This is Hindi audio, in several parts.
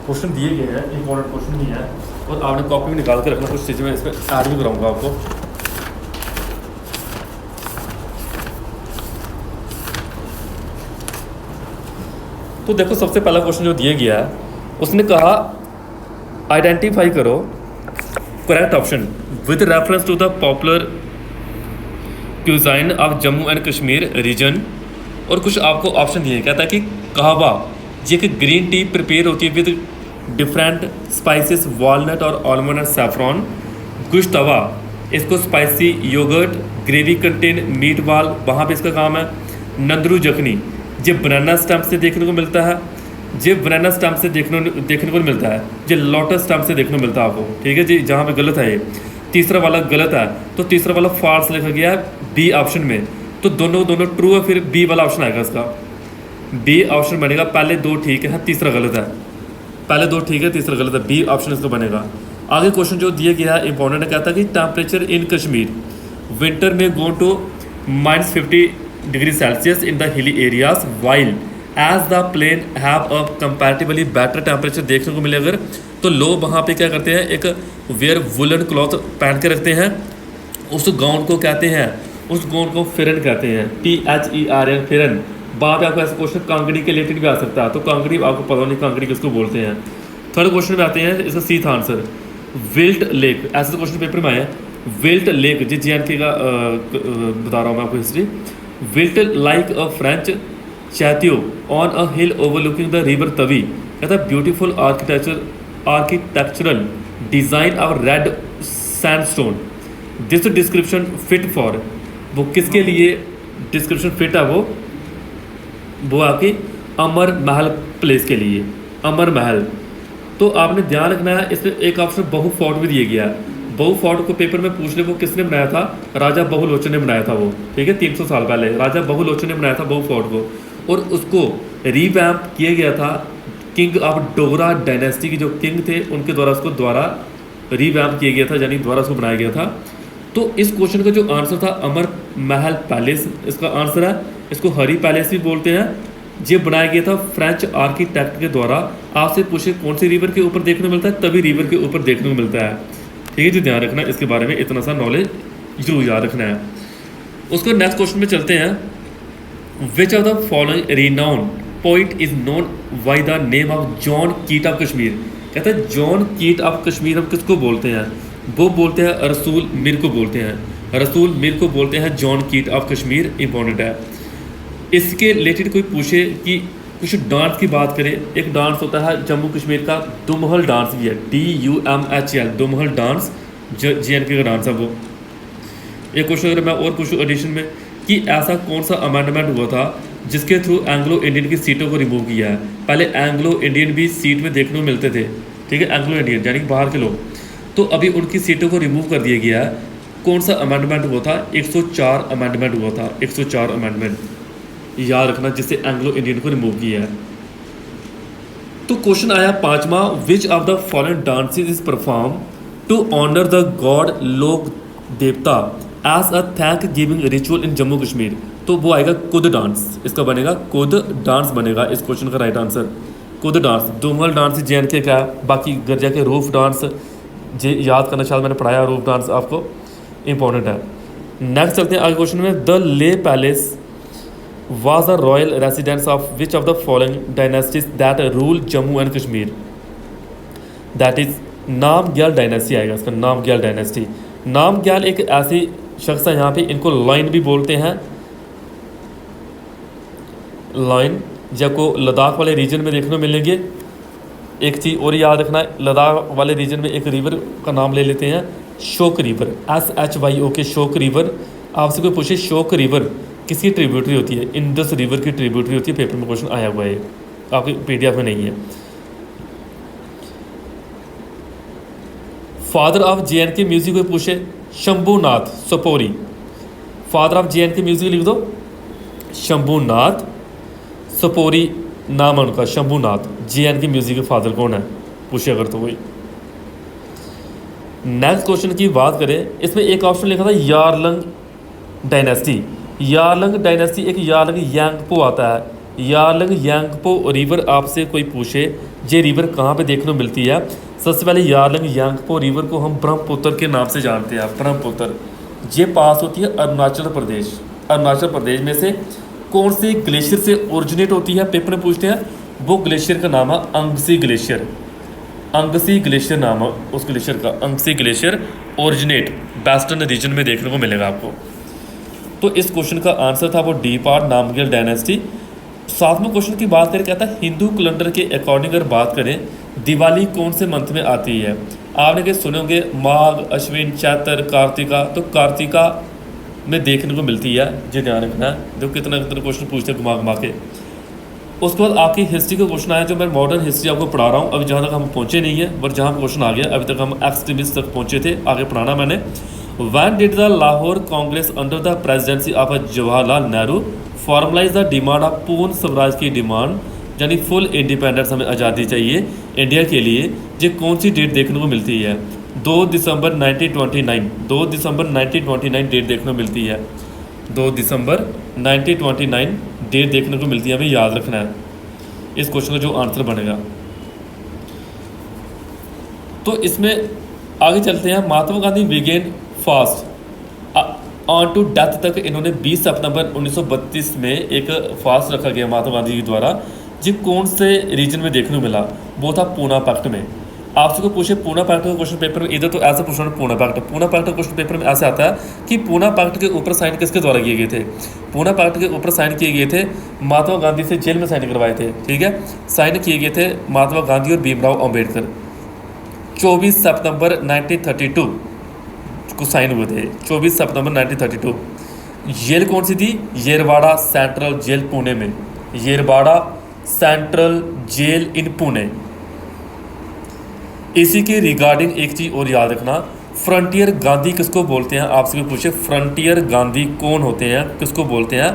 क्वेश्चन दिए गए हैं, इंपॉर्टेंट क्वेश्चन भी हैं, और आपने कॉपी में निकाल के रखना, कुछ चीज़ें मैं इसमें ऐड भी कराऊंगा आपको। तो देखो सबसे पहला क्वेश्चन जो दिया गया है, उसने कहा आइडेंटिफाई करो correct option with reference to the popular cuisine of Jammu and Kashmir region. और कुछ आपको ऑप्शन दिए, कहता है कि कहवा ये कि ग्रीन टी प्रिपेयर होती है विद डिफरेंट स्पाइसेस वॉलनट और आलमंड एंड सैफरॉन। गुश्तवा इसको spicy yogurt gravy contain meatball, वहाँ पे इसका काम है। नंदरू जखनी ये बनाना स्टम्प से देखने को मिलता है, ये बनाना स्टम्प से देखने को मिलता है, ये लोटस स्टम्प से देखने को मिलता है आपको, ठीक है जी। जहाँ पे गलत है ये तीसरा वाला गलत है, तो तीसरा वाला फॉल्स लिखा गया है बी ऑप्शन में, तो दोनों ट्रू है, फिर बी वाला ऑप्शन आएगा इसका, बी ऑप्शन बनेगा। पहले दो ठीक है, तीसरा गलत है, पहले दो ठीक है, तीसरा गलत है, बी ऑप्शन इसका बनेगा। आगे क्वेश्चन जो दिया गया है इंपॉर्टेंट है, कहता है कि टेम्परेचर इन कश्मीर विंटर में go to -50 degree Celsius in the hilly areas while as the plain have a comparatively better temperature देखने को मिले अगर, तो लोग वहाँ पे क्या करते हैं, एक वेयर वुलन क्लॉथ पहन के रखते हैं, उस गाउन को कहते हैं, उस गाउन को फिरन कहते हैं, PHERN फिरन। वहाँ पे आपको ऐसा क्वेश्चन कांगड़ी के रिलेटेड भी आ सकता है, तो कांगड़ी आपको पता नहीं कांगड़ी किसको बोलते हैं। थर्ड क्वेश्चन में आते हैं, इसका सी था आंसर विल्ट लेक, ऐसे तो क्वेश्चन पेपर में आया है। विल्ट लेक जी JNK का बता रहा हूँ मैं आपको history. Built like a French chateau on a hill overlooking the river Tawi, कहता है beautiful architectural design of red sandstone. This description fit for, वो किसके लिए डिस्क्रिप्शन फिट है, वो आपकी अमर महल प्लेस के लिए, अमर महल। तो आपने ध्यान रखना है, इसमें एक ऑप्शन बहु फोर्ट भी दिया गया है। बहु फोर्ट को पेपर में पूछ ले वो किसने बनाया था, राजा बहुलोचन ने बनाया था वो, ठीक है, 300 साल पहले राजा बहुलोचन ने बनाया था बहु फोर्ट को, और उसको रीवैम्प किया गया था किंग ऑफ डोगरा डायनेस्टी के जो किंग थे उनके द्वारा, उसको द्वारा रीवैम्प किया गया था, यानी द्वारा उसको बनाया गया था। तो इस क्वेश्चन का जो आंसर था अमर महल पैलेस इसका आंसर है, इसको हरी पैलेस भी बोलते हैं। ये बनाया गया था फ्रेंच आर्किटेक्ट के द्वारा। आपसे पूछे कौन सी रिवर के ऊपर देखने को मिलता है, तभी रिवर के ऊपर देखने को मिलता है, ठीक है जी। ध्यान रखना इसके बारे में, इतना सा नॉलेज जरूर याद रखना है। उसको नेक्स्ट क्वेश्चन में चलते हैं। विच of the following renown poet is known by the name of John कीट ऑफ कश्मीर, कहते हैं जॉन कीट ऑफ कश्मीर हम किसको बोलते हैं, वो बोलते हैं रसूल मीर को बोलते हैं, रसूल मीर को बोलते हैं जॉन कीट ऑफ कश्मीर, इंपॉर्टेंट है। इसके रिलेटेड कोई पूछे कि कुछ डांस की बात करें, एक डांस होता है जम्मू कश्मीर का दुमहल डांस भी है, DUMHL दुमहल डांस, JNK का डांस है वो। एक क्वेश्चन अगर मैं और पूछूँ एडिशन में कि ऐसा कौन सा अमेंडमेंट हुआ था जिसके थ्रू एंग्लो इंडियन की सीटों को रिमूव किया है। पहले एंग्लो इंडियन भी सीट में देखने को मिलते थे, ठीक है, एंग्लो इंडियन यानी बाहर के लोग, तो अभी उनकी सीटों को रिमूव कर दिया गया है। कौन सा अमेंडमेंट हुआ था, 104 अमेंडमेंट हुआ था, 104 अमेंडमेंट याद रखना, जिससे एंग्लो इंडियन को रिमूव किया है। तो क्वेश्चन आया पांचवा, which of the following dances is perform to honour the god lok devta as a thanks giving ritual in Jammu Kashmir, तो वो आएगा कुद डांस, इसका बनेगा कुद डांस बनेगा इस क्वेश्चन का राइट आंसर, कुद डांस। दुमहल डांस JNK का, बाकी गर्जा के रूफ डांस जे याद करना, शायद मैंने पढ़ाया रूफ डांस आपको, इंपॉर्टेंट है। नेक्स्ट चलते हैं आगे क्वेश्चन में। द ले palace was the royal residence of which of the following dynasties that rule Jammu and Kashmir, that is Namgyal dynasty आएगा इसका, नामग्याल डायनेस्टी। नामग्याल एक ऐसी शख्स है, यहाँ पे इनको लाइन भी बोलते हैं, लाइन जब को लद्दाख वाले रीजन में देखने को मिलेंगे। एक चीज़ और याद रखना है, लद्दाख वाले रीजन में एक रिवर का नाम ले लेते हैं, शोक रिवर, SHYOK शोक रिवर। आपसे कोई पूछे शोक रिवर किसकी ट्रिब्यूटरी होती है, इंडस रिवर की ट्रिब्यूटरी होती है, पेपर में क्वेश्चन आया हुआ है, आपके PDF में नहीं है। फादर ऑफ JNK म्यूजिक को पूछे Shambhunath Sapori, father of JNK music लिख दो शंभूनाथ सपोरी, नाम है उनका शंभूनाथ। JNK म्यूजिक के फादर कौन है पूछे अगर तो कोई। नेक्स्ट क्वेश्चन की बात करें, इसमें एक ऑप्शन लिखा था यारलंग डायनेस्टी। यारलंग डायनेस्टी एक यारलंग यांगपो आता है, यारलंग यांगपो रिवर आपसे कोई पूछे ये रिवर कहाँ पे देखने को मिलती है, सबसे पहले यारलंग यांगपो रिवर को हम ब्रह्मपुत्र के नाम से जानते हैं। ब्रह्मपुत्र ये पास होती है अरुणाचल प्रदेश। अरुणाचल प्रदेश में से कौन से ग्लेशियर से ओरिजिनेट होती है, पेपर में पूछते हैं। वो ग्लेशियर का नाम है अंगसी ग्लेशियर। अंगसी ग्लेशियर नाम है उस ग्लेशियर का, अंगसी ग्लेशियर ओरिजिनेट वेस्टर्न रीजन में देखने को मिलेगा आपको। तो इस क्वेश्चन का आंसर था वो डी पार्ट, नामग्याल डायनेस्टी। 7वें क्वेश्चन की बात करें, कहता है हिंदू कैलेंडर के अकॉर्डिंग अगर बात करें दिवाली कौन से मंथ में आती है। आपने क्या सुने होंगे माघ, अश्विन, चैत्र, कार्तिका। तो कार्तिका में देखने को मिलती है, ये ध्यान रखना है। देखो कितना कितना क्वेश्चन पूछते हैं घुमा घुमा के। उसके बाद आपकी हिस्ट्री का क्वेश्चन आया, जो मैं मॉडर्न हिस्ट्री आपको पढ़ा रहा हूँ। अभी जहाँ तक हम पहुँचे नहीं है, बट जहाँ क्वेश्चन आ गया, अभी तक हम एक्सट्रीमिस्ट तक पहुँचे थे, आगे पढ़ाना मैंने। When did the Lahore Congress under the presidency of Jawaharlal Nehru formalize the demand of Purna Swaraj की डिमांड, यानी फुल इंडिपेंडेंस, हमें आज़ादी चाहिए इंडिया के लिए। ये कौन सी डेट देखने को मिलती है? 2 दिसंबर 1929। 2 दिसंबर 1929 डेट देखने को मिलती है। 2 दिसंबर 1929 डेट देखने को मिलती है, हमें याद रखना है। इस क्वेश्चन का जो आंसर बनेगा, तो इसमें आगे चलते हैं। Mahatma Gandhi began fast on to death तक इन्होंने 20 सितंबर 1932 में एक फास्ट रखा गया महात्मा गांधी के द्वारा। जी कौन से रीजन में देखने को मिला? वो था पूना पैक्ट में। आपसे को पूछे पूना पैक्ट का क्वेश्चन पेपर में, इधर तो ऐसे पूछना पूना पैक्ट। पूना पैक्ट का क्वेश्चन पेपर में ऐसे आता है कि पूना पैक्ट के ऊपर साइन किसके द्वारा किए गए थे? पूना पैक्ट के ऊपर साइन किए गए थे महात्मा गांधी से जेल में साइन करवाए थे, ठीक है। साइन किए गए थे महात्मा गांधी और भीमराव अम्बेडकर। 24 सितंबर 1932 को साइन हुए थे। 24 सितंबर 1932। जेल कौन सी थी? येरवाड़ा सेंट्रल जेल पुणे में। येरवाड़ा सेंट्रल जेल इन पुणे। इसी के रिगार्डिंग एक चीज़ और याद रखना, फ्रंटियर गांधी किसको बोलते हैं? आपसे भी पूछे फ्रंटियर गांधी कौन होते हैं, किसको बोलते हैं?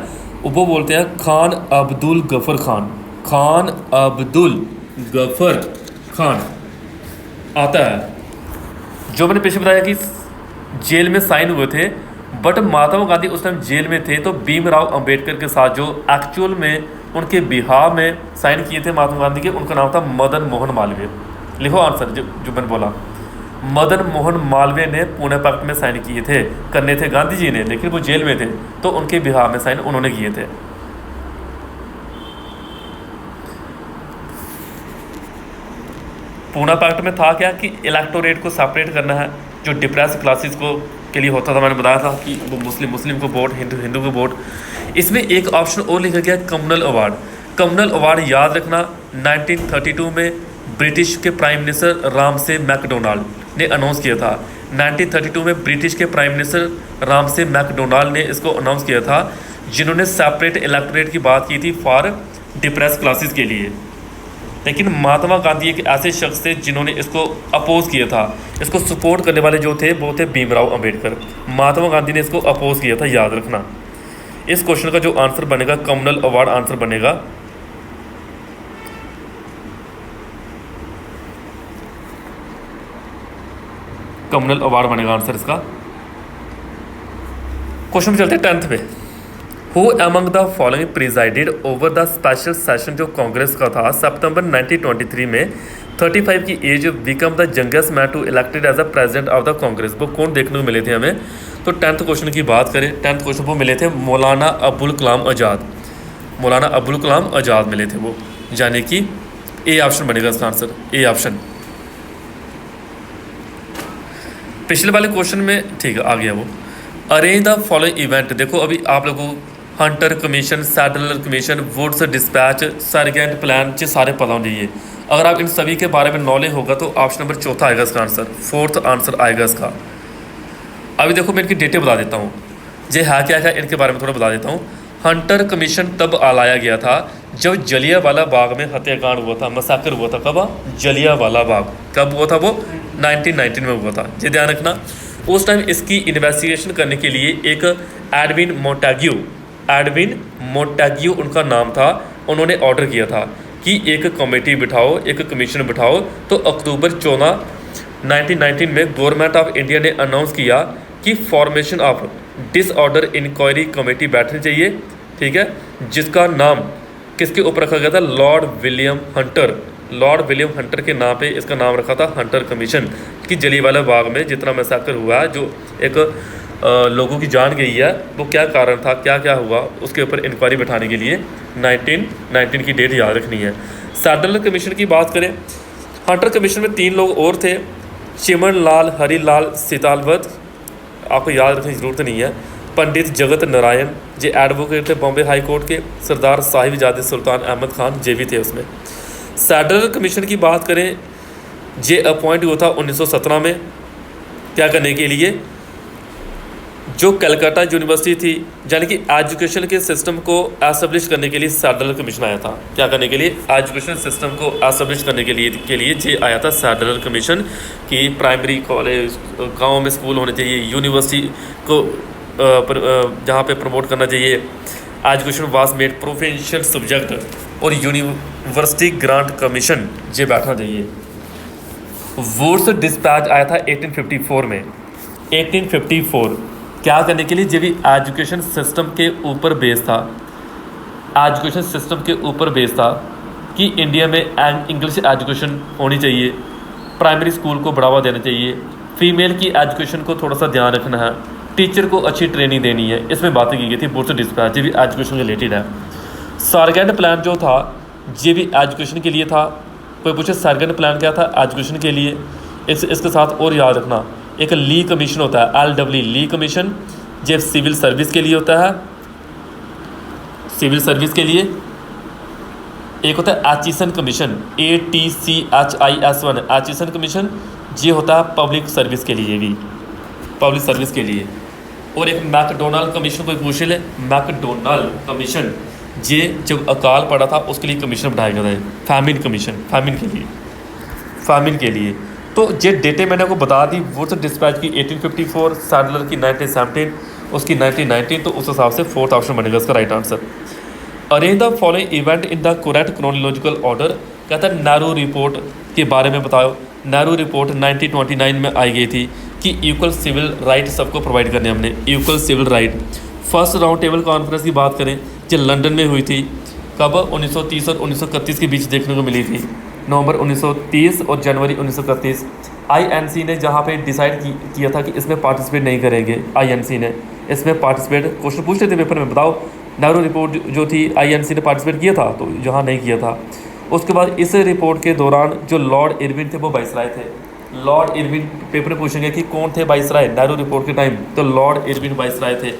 वो बोलते हैं खान अब्दुल गफर खान। खान अब्दुल गफर खान आता है। जो मैंने पीछे बताया कि जेल में साइन हुए थे, बट महात्मा गांधी उस टाइम जेल में थे, तो भीमराव अंबेडकर के साथ जो एक्चुअल में उनके बिहार में साइन किए थे महात्मा गांधी के, उनका नाम था मदन मोहन मालवीय। लिखो आंसर जो मैंने बोला, मदन मोहन मालवीय ने पुणे पैक्ट में साइन किए थे, करने थे गांधी जी ने, लेकिन वो जेल में थे, तो उनके बिहार में साइन उन्होंने किए थे। पूना पैक्ट में था क्या कि इलेक्टोरेट को सेपरेट करना है, जो डिप्रेस क्लासेस को के लिए होता था। मैंने बताया था कि वो मुस्लिम को वोट, हिंदू को वोट। इसमें एक ऑप्शन और लिखा गया कम्युनल अवार्ड। कम्युनल अवार्ड याद रखना, 1932 में ब्रिटिश के प्राइम मिनिस्टर रामसे मैकडोनाल्ड ने अनाउंस किया था। 1932 में ब्रिटिश के प्राइम मिनिस्टर रामसे मैकडोनाल्ड ने इसको अनाउंस किया था, जिन्होंने सेपरेट इलेक्टोरेट की बात की थी फॉर डिप्रेस क्लासेस के लिए। लेकिन महात्मा गांधी एक ऐसे शख्स थे जिन्होंने इसको अपोज किया था। इसको सपोर्ट करने वाले जो थे वो थे भीमराव अंबेडकर। महात्मा गांधी ने इसको अपोज किया था, याद रखना। इस क्वेश्चन का जो आंसर बनेगा कम्युनल अवार्ड आंसर बनेगा। कम्युनल अवार्ड बनेगा आंसर इसका। क्वेश्चन में चलते हैं 10th पे। Who among the following presided over the special session जो कांग्रेस का था सितंबर 1923 में 35 की age become the youngest man to elected as a president of the Congress. वो कौन देखने को मिले थे हमें? तो 10th क्वेश्चन की बात करें, 10th क्वेश्चन वो मिले थे मौलाना अबुल कलाम आज़ाद। मौलाना अबुल कलाम आज़ाद मिले थे वो, यानी कि ए ऑप्शन बनेगा इसका आंसर, ए ऑप्शन। पिछले वाले क्वेश्चन में ठीक है आ गया वो। Arrange the following event. देखो अभी आप लोगों को Hunter commission, Sadler commission, Wood's despatch, Sargent plan ये सारे पता होने चाहिए। अगर आप इन सभी के बारे में नॉलेज होगा तो ऑप्शन नंबर 4 आएगा इसका आंसर, 4th आंसर आएगा इसका। अभी देखो मैं इनकी डेटें बता देता हूँ, ये है क्या क्या इनके बारे में थोड़ा बता देता हूँ। हंटर कमीशन तब लाया गया था जब जलियांवाला बाग में हत्याकांड हुआ था, मसाकर हुआ था। कब? जलियांवाला बाग। कब हुआ था वो? 1919 में हुआ था, ये ध्यान रखना। उस टाइम इसकी इन्वेस्टिगेशन करने के लिए एक एडविन मोंटेग्यू उनका नाम था, उन्होंने ऑर्डर किया था कि एक कमेटी बिठाओ, एक कमीशन बिठाओ। तो अक्टूबर 14 1919 में गवर्नमेंट ऑफ इंडिया ने अनाउंस किया कि formation of disorder inquiry committee बैठनी चाहिए, ठीक है, जिसका नाम किसके ऊपर रखा गया था? Lord William Hunter. Lord William Hunter के नाम पे इसका नाम रखा था हंटर कमीशन, कि जलियांवाला बाग में जितना मैसाकर हुआ है, जो एक लोगों की जान गई है, वो क्या कारण था, क्या क्या हुआ, उसके ऊपर इंक्वायरी बैठाने के लिए 1919 की डेट याद रखनी है। सैडलर कमीशन की बात करें, हंटर कमीशन में 3 लोग और थे, चिमन लाल हरिलाल सितालवत, आपको याद रखने की ज़रूरत नहीं है। पंडित जगत नारायण जे एडवोकेट थे बॉम्बे हाई कोर्ट के। सरदार साहिबजादे सुल्तान अहमद खान जे भी थे उसमें। सैडलर कमीशन की बात करें, जे अपॉइंट हुआ था 1917 में, क्या करने के लिए? जो कलकत्ता यूनिवर्सिटी थी, यानी कि एजुकेशन के सिस्टम को एस्टेब्लिश करने के लिए सैडलर कमीशन आया था। क्या करने के लिए? एजुकेशन सिस्टम को एस्टेब्लिश करने के लिए जे आया था सैडलर कमीशन, कि प्राइमरी कॉलेज गाँव में स्कूल होने चाहिए, यूनिवर्सिटी को जहाँ पे प्रमोट करना चाहिए, education was made professional subject, और यूनिवर्सिटी ग्रांट कमीशन जे बैठना चाहिए। वुड्स डिस्पैच आया था 1854 में। 1854 क्या करने के लिए? जब भी एजुकेशन सिस्टम के ऊपर बेस था, एजुकेशन सिस्टम के ऊपर बेस था कि इंडिया में इंग्लिश एजुकेशन होनी चाहिए, प्राइमरी स्कूल को बढ़ावा देना चाहिए, फीमेल की एजुकेशन को थोड़ा सा ध्यान रखना है, टीचर को अच्छी ट्रेनिंग देनी है, इसमें बातें की गई थी। वुड्स डिस्पैच जो भी एजुकेशन रिलेटेड है। सारगेंट प्लान जो था ये भी एजुकेशन के लिए था। कोई पूछे सारगेंट प्लान क्या था? एजुकेशन के लिए। इसके साथ और याद रखना, एक ली कमीशन होता है, LW ली कमीशन, जो सिविल सर्विस के लिए होता है, सिविल सर्विस के लिए। एक होता है Aitchison commission, ATCHIS1 Aitchison commission, ये होता है पब्लिक सर्विस के लिए भी, पब्लिक सर्विस के लिए। और एक मैकडोनाल्ड कमीशन कोई पूछ ले, मैकडोनाल्ड कमीशन ये जब अकाल पड़ा था उसके लिए कमीशन बनाया गया था, फैमिन कमीशन, फैमिन के लिए। तो ये डेटे मैंने आपको बता दी। वुड्स डिस्पैच की 1854, सैडलर की 1917, उसकी 1919, तो उस हिसाब से 4th ऑप्शन बनेगा इसका right answer. Arrange the following event in the correct chronological order. कहता है नेहरू रिपोर्ट के बारे में बताओ। नेहरू रिपोर्ट 1929 में आई गई थी कि इक्वल सिविल राइट सबको प्रोवाइड करने हमने, equal civil right. First round table conference की बात करें जो लंदन में हुई थी, कब? 1930 और 1931 के बीच देखने को मिली थी, नवंबर 1930 और जनवरी 1931। INC ने जहाँ पे डिसाइड किया था कि इसमें पार्टिसिपेट नहीं करेंगे, INC ने इसमें पार्टिसिपेट, क्वेश्चन पूछ रहे थे पेपर में, बताओ नेहरू रिपोर्ट जो थी INC ने पार्टिसिपेट किया था, तो यहाँ नहीं किया था। उसके बाद इस रिपोर्ट के दौरान जो लॉर्ड इरविन थे वो वाइसराय थे। लॉर्ड इरविन पेपर में पूछेंगे कि कौन थे वाइसराय नेहरू रिपोर्ट के टाइम, तो लॉर्ड इरविन वाइसराय थे।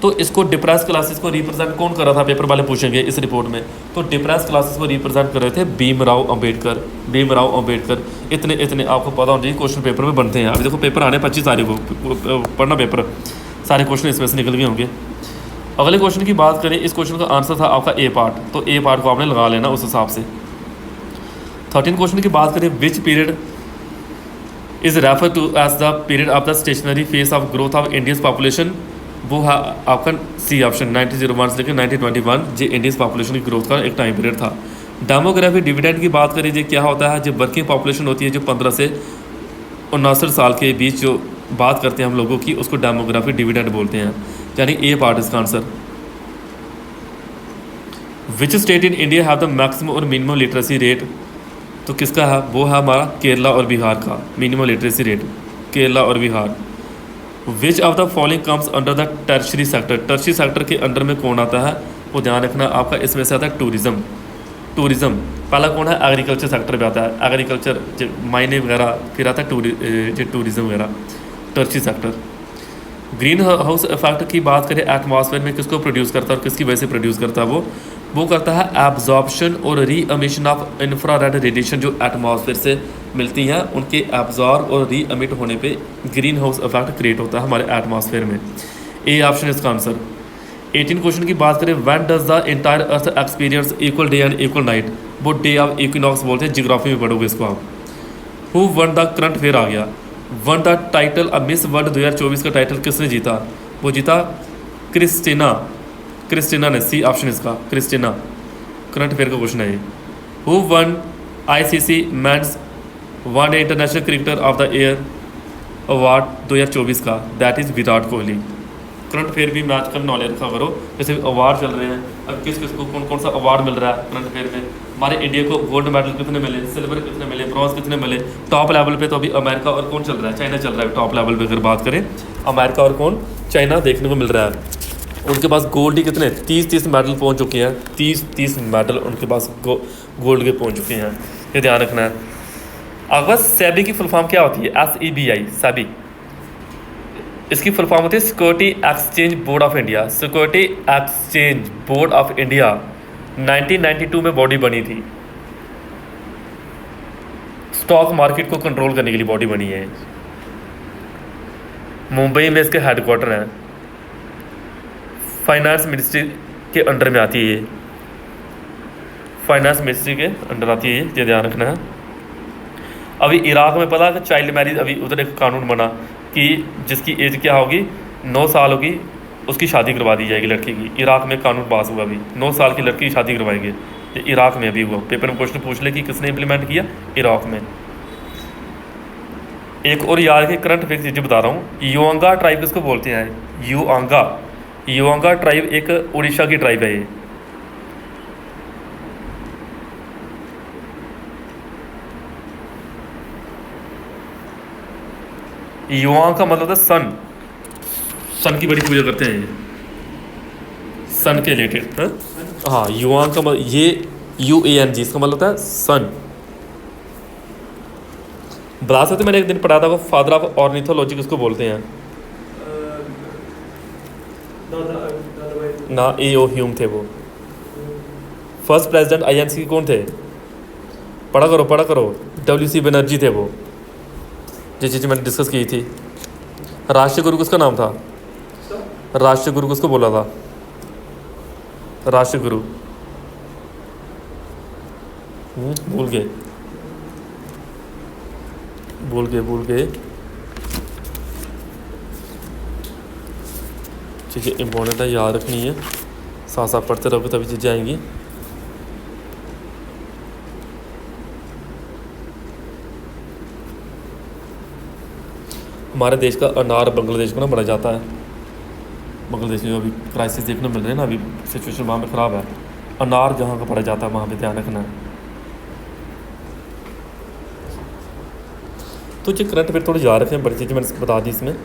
तो इसको डिप्रेस क्लासेस को रिप्रेजेंट कौन कर रहा था, पेपर वाले पूछेंगे इस रिपोर्ट में, तो डिप्रेस क्लासेस को रिप्रेजेंट कर रहे थे भीमराव अंबेडकर। भीमराव अंबेडकर इतने आपको पता होना चाहिए, क्वेश्चन पेपर में बनते हैं। अभी देखो पेपर आने 25 तारीख को, पढ़ना पेपर, सारे क्वेश्चन इसमें से निकल गए होंगे। अगले क्वेश्चन की बात करें, इस क्वेश्चन का आंसर था आपका A पार्ट, तो A पार्ट को आपने लगा लेना उस हिसाब से। 13 क्वेश्चन की बात करें, which period is refer to as the period of the stationary phase of growth of Indians population. वो है आपका C ऑप्शन, 1901 से लेकर 1921 जो इंडियंस पॉपुलेशन की ग्रोथ का एक टाइम पीरियड था। डेमोग्राफी डिविडेंड की बात करें, जो क्या होता है, जो वर्किंग पॉपुलेशन होती है जो 15 से 69 साल के बीच जो बात करते हैं हम लोगों की, उसको डेमोग्राफी डिविडेंड बोलते हैं, यानी A पार्ट इसका answer. Which state in India have the maximum और मिनिमम लिटरेसी रेट, तो किसका है? वो है हमारा केरला और बिहार का मिनिमम लिटरेसी रेट, केरला और बिहार। विच of the following comes under the tertiary sector, tertiary sector के अंडर में कौन आता है, वो ध्यान रखना आपका, इसमें से आता है टूरिज़्म। पहला कौन है? एग्रीकल्चर सेक्टर पे आता है, एग्रीकल्चर मायने वगैरह, फिर आता है टूरिज़्म वगैरह, tertiary sector. Green house effect की बात करें, एटमॉस्फेयर में किसको प्रोड्यूस करता है और किसकी वजह से प्रोड्यूस करता है? वो करता है एब्जॉर्प्शन और री एमिशन ऑफ इंफ्रारेड रेडिएशन, जो एटमॉस्फेयर से मिलती हैं, उनके एब्जॉर्ब और री एमिट होने पे ग्रीन हाउस इफेक्ट क्रिएट होता है हमारे एटमॉस्फेयर में। A ऑप्शन इसका आंसर। 18 क्वेश्चन की बात करें, when does the entire earth experience equal day and equal night, वो डे ऑफ इक्विनॉक्स बोलते हैं, जियोग्राफी में पढ़ोगे इसको आप। Who won the current affair आ गया, वन द टाइटल अब मिस वर्ल्ड 2024 का टाइटल किसने जीता? वो जीता क्रिस्टीना ने, C ऑप्शन इसका, क्रिस्टीना। करंट अफेयर का क्वेश्चन है ये। Who won ICC men's one day international cricketer of the year award 2024 का? That is Virat Kohli. Current affair भी मैच का नॉलेज रखा करो, जैसे अवार्ड चल रहे हैं अब किस किस को कौन कौन सा अवार्ड मिल रहा है करंट अफेयर में। हमारे इंडिया को गोल्ड मेडल कितने मिले, सिल्वर कितने मिले, ब्रॉन्ज कितने मिले। टॉप लेवल पे तो अभी अमेरिका और कौन चल रहा है, चाइना चल रहा है टॉप लेवल पे। अगर बात करें अमेरिका और कौन, चाइना देखने को मिल रहा है। उनके पास गोल्ड ही कितने 30 मेडल पहुंच चुके हैं, 30 मेडल उनके पास गोल्ड के पहुंच चुके हैं, ये ध्यान रखना है। अगर सेबी की फुल फॉर्म क्या होती है, SEBI सेबी, इसकी फुल फॉर्म होती है security exchange board of India. Security exchange board of India 1992 में बॉडी बनी थी, स्टॉक मार्केट को कंट्रोल करने के लिए बॉडी बनी है। मुंबई में इसके हेडक्वार्टर हैं, फाइनेंस मिनिस्ट्री के अंडर में आती है ये, फाइनेंस मिनिस्ट्री के अंडर आती है ये ध्यान रखना है। अभी इराक में पता है कि चाइल्ड मैरिज अभी उधर एक कानून बना कि जिसकी एज क्या होगी 9 साल होगी उसकी शादी करवा दी जाएगी लड़की की। इराक में कानून पास हुआ अभी, 9 साल की लड़की की शादी करवाएंगे, ये इराक में अभी हुआ। पेपर में क्वेश्चन पूछ ले कि किसने इंप्लीमेंट किया, इराक में। एक और याद के करंट अफेयर चीज़ें बता रहा हूँ। युआंगा ट्राइब किसको बोलते हैं, युआंगा ट्राइब एक उड़ीसा की ट्राइब है ये। युआंग का मतलब है सन, सन की बड़ी पूजा करते हैं ये, सन के रिलेटेड। हाँ युआंग का मतलब ये UANG, इसका मतलब होता है सन। बता सकते, मैंने एक दिन पढ़ा था वो फादर ऑफ ऑर्निथोलॉजी किसको बोलते हैं ना, A.O. ह्यूम थे वो। फर्स्ट प्रेसिडेंट INC के कौन थे, पढ़ा करो WC बनर्जी थे वो, जिस चीज़ मैंने डिस्कस की थी। राष्ट्रीय गुरु किसका नाम था, राष्ट्रीय गुरु किसको बोला था, राष्ट्रीय गुरु भूल गए चीज़ें इम्पोर्टेंट है, याद रखनी है, साथ साथ पढ़ते रहोगे तभी चीज़ें आएंगी। हमारे देश का अनार बांग्लादेश को ना बढ़ा जाता है। बांग्लादेश में अभी क्राइसिस देखने मिल रहे हैं ना, अभी सिचुएशन वहाँ पे ख़राब है। अनार जहाँ का पड़ा जाता है वहाँ पे ध्यान रखना है। तो जो करंट अफेयर थोड़ी याद रखें, बड़ी चीज़ें मैंने बता दी इसमें।